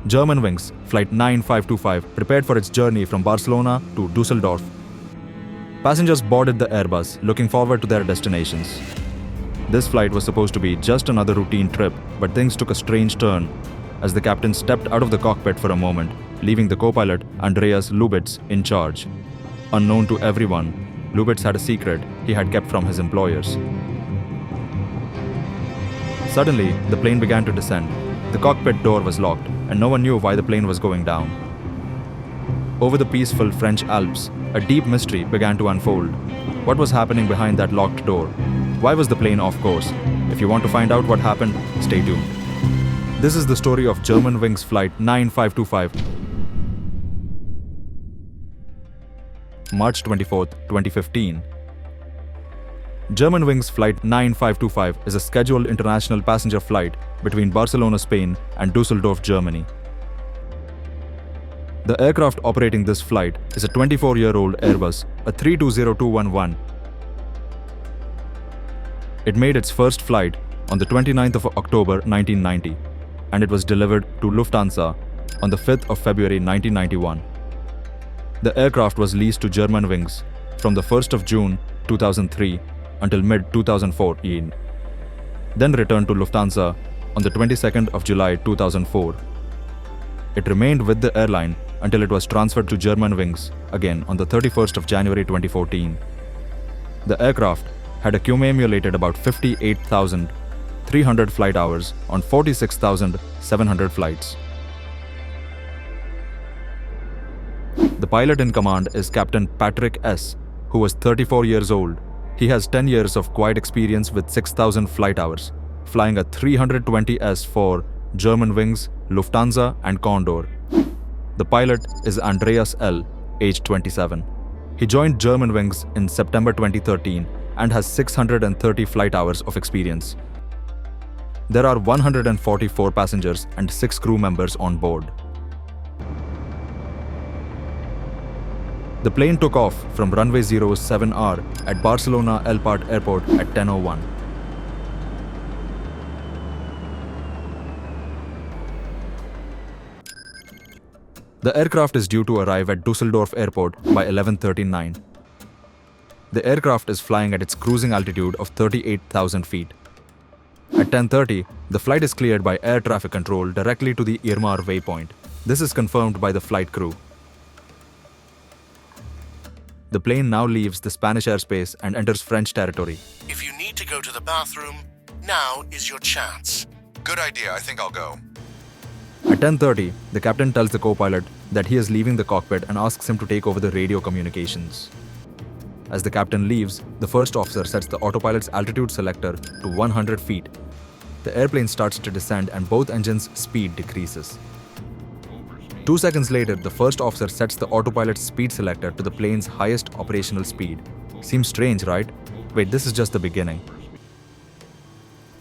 Germanwings, Flight 9525, prepared for its journey from Barcelona to Dusseldorf. Passengers boarded the Airbus, looking forward to their destinations. This flight was supposed to be just another routine trip, but things took a strange turn as the captain stepped out of the cockpit for a moment, leaving the co-pilot, Andreas Lubitz, in charge. Unknown to everyone, Lubitz had a secret he had kept from his employers. Suddenly, the plane began to descend. The cockpit door was locked, and no one knew why the plane was going down. Over the peaceful French Alps, a deep mystery began to unfold. What was happening behind that locked door? Why was the plane off course? If you want to find out what happened, stay tuned. This is the story of Germanwings Flight 9525. March 24th, 2015. Germanwings Flight 9525 is a scheduled international passenger flight between Barcelona, Spain and Dusseldorf, Germany. The aircraft operating this flight is a 24-year-old Airbus, a 320211. It made its first flight on the 29th of October 1990, and it was delivered to Lufthansa on the 5th of February 1991. The aircraft was leased to Germanwings from the 1st of June 2003 until mid-2014, then returned to Lufthansa on the 22nd of July 2004. It remained with the airline until it was transferred to Germanwings again on the 31st of January 2014. The aircraft had accumulated about 58,300 flight hours on 46,700 flights. The pilot in command is Captain Patrick S., who was 34 years old. He has 10 years of quiet experience with 6,000 flight hours, flying a 320S for Germanwings, Lufthansa and Condor. The pilot is Andreas L., aged 27. He joined Germanwings in September 2013 and has 630 flight hours of experience. There are 144 passengers and 6 crew members on board. The plane took off from runway 07R at Barcelona El Prat Airport at 10:01. The aircraft is due to arrive at Dusseldorf Airport by 11:39. The aircraft is flying at its cruising altitude of 38,000 feet. At 10:30, the flight is cleared by air traffic control directly to the Irmar waypoint. This is confirmed by the flight crew. The plane now leaves the Spanish airspace and enters French territory. If you need to go to the bathroom, now is your chance. Good idea, I think I'll go. At 10:30, the captain tells the co-pilot that he is leaving the cockpit and asks him to take over the radio communications. As the captain leaves, the first officer sets the autopilot's altitude selector to 100 feet. The airplane starts to descend and both engines' speed decreases. 2 seconds later, the first officer sets the autopilot's speed selector to the plane's highest operational speed. Seems strange, right? Wait, this is just the beginning.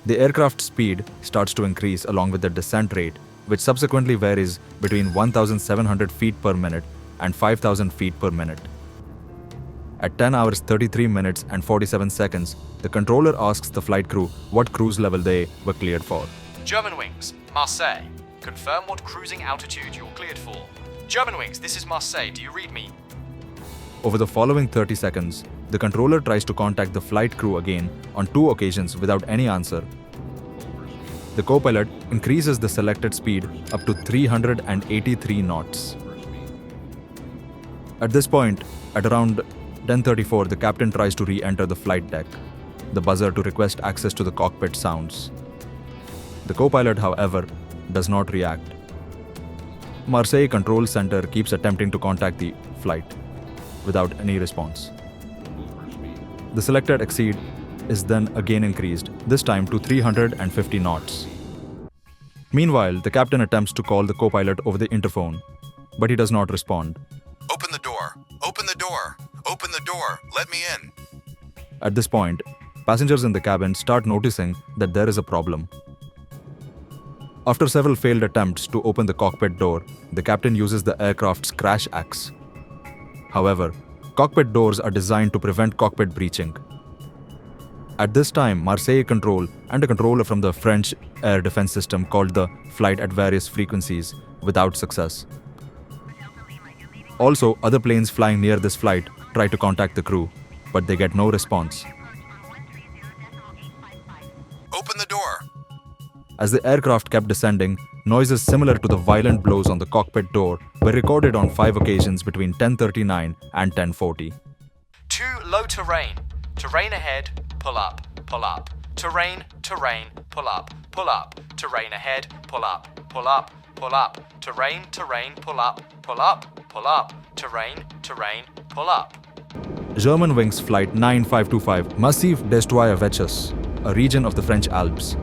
The aircraft's speed starts to increase along with the descent rate, which subsequently varies between 1,700 feet per minute and 5,000 feet per minute. At 10 hours 33 minutes and 47 seconds, the controller asks the flight crew what cruise level they were cleared for. Germanwings, Marseille. Confirm what cruising altitude you're cleared for. Germanwings, this is Marseille. Do you read me? Over the following 30 seconds, the controller tries to contact the flight crew again on 2 occasions without any answer. The co-pilot increases the selected speed up to 383 knots. At this point, at around 10:34, the captain tries to re-enter the flight deck. The buzzer to request access to the cockpit sounds. The co-pilot, however, does not react. Marseille Control Center keeps attempting to contact the flight without any response. The selected exceed is then again increased, this time to 350 knots. Meanwhile, the captain attempts to call the co-pilot over the interphone, but he does not respond. Open the door! Open the door! Open the door! Let me in! At this point, passengers in the cabin start noticing that there is a problem. After several failed attempts to open the cockpit door, the captain uses the aircraft's crash axe. However, cockpit doors are designed to prevent cockpit breaching. At this time, Marseille control and a controller from the French air defense system called the flight at various frequencies without success. Also, other planes flying near this flight try to contact the crew, but they get no response. Open the door. As the aircraft kept descending, noises similar to the violent blows on the cockpit door were recorded on 5 occasions between 10:39 and 10:40. Too low terrain. Terrain ahead, pull up, pull up. Terrain, terrain, pull up, pull up. Terrain ahead, pull up, pull up, pull up. Terrain, terrain, pull up, pull up, pull up. Terrain, terrain, pull up. Germanwings Flight 9525 Massif destroyer Veches, a region of the French Alps.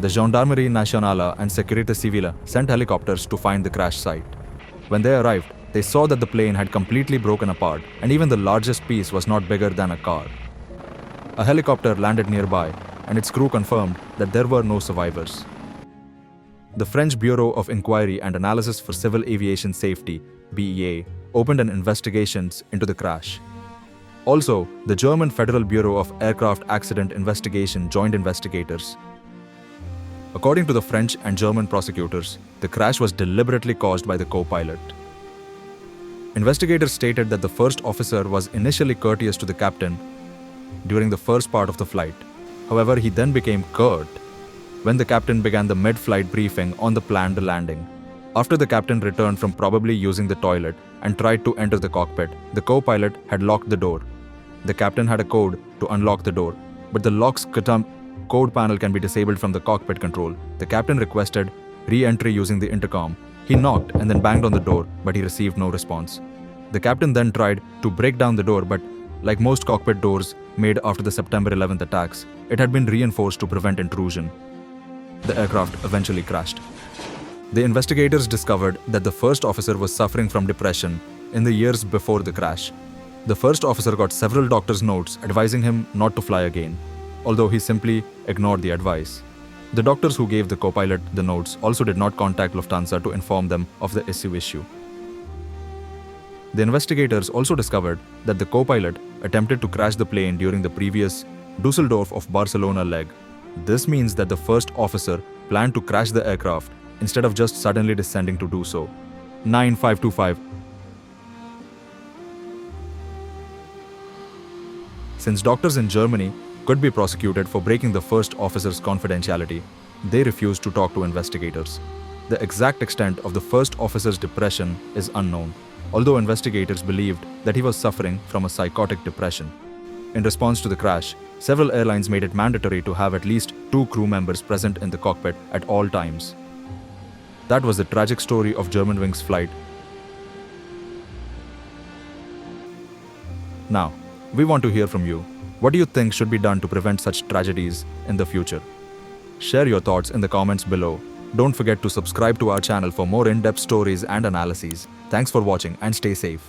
The Gendarmerie Nationale and Sécurité Civile sent helicopters to find the crash site. When they arrived, they saw that the plane had completely broken apart, and even the largest piece was not bigger than a car. A helicopter landed nearby, and its crew confirmed that there were no survivors. The French Bureau of Inquiry and Analysis for Civil Aviation Safety, BEA, opened an investigation into the crash. Also, the German Federal Bureau of Aircraft Accident Investigation joined investigators. According to the French and German prosecutors, the crash was deliberately caused by the co-pilot. Investigators stated that the first officer was initially courteous to the captain during the first part of the flight. However, he then became curt when the captain began the mid-flight briefing on the planned landing. After the captain returned from probably using the toilet and tried to enter the cockpit, the co-pilot had locked the door. The captain had a code to unlock the door, but the lock's code panel can be disabled from the cockpit control. The captain requested re-entry using the intercom. He knocked and then banged on the door, but he received no response. The captain then tried to break down the door, but like most cockpit doors made after the September 11th attacks, it had been reinforced to prevent intrusion. The aircraft eventually crashed. The investigators discovered that the first officer was suffering from depression in the years before the crash. The first officer got several doctors' notes advising him not to fly again, although he simply ignored the advice. The doctors who gave the co-pilot the notes also did not contact Lufthansa to inform them of the issue. The investigators also discovered that the co-pilot attempted to crash the plane during the previous Düsseldorf of Barcelona leg. This means that the first officer planned to crash the aircraft instead of just suddenly descending to do so. 9525. Since doctors in Germany could be prosecuted for breaking the first officer's confidentiality, they refused to talk to investigators. The exact extent of the first officer's depression is unknown, although investigators believed that he was suffering from a psychotic depression. In response to the crash, several airlines made it mandatory to have at least 2 crew members present in the cockpit at all times. That was the tragic story of Germanwings flight. Now, we want to hear from you. What do you think should be done to prevent such tragedies in the future? Share your thoughts in the comments below. Don't forget to subscribe to our channel for more in-depth stories and analyses. Thanks for watching and stay safe.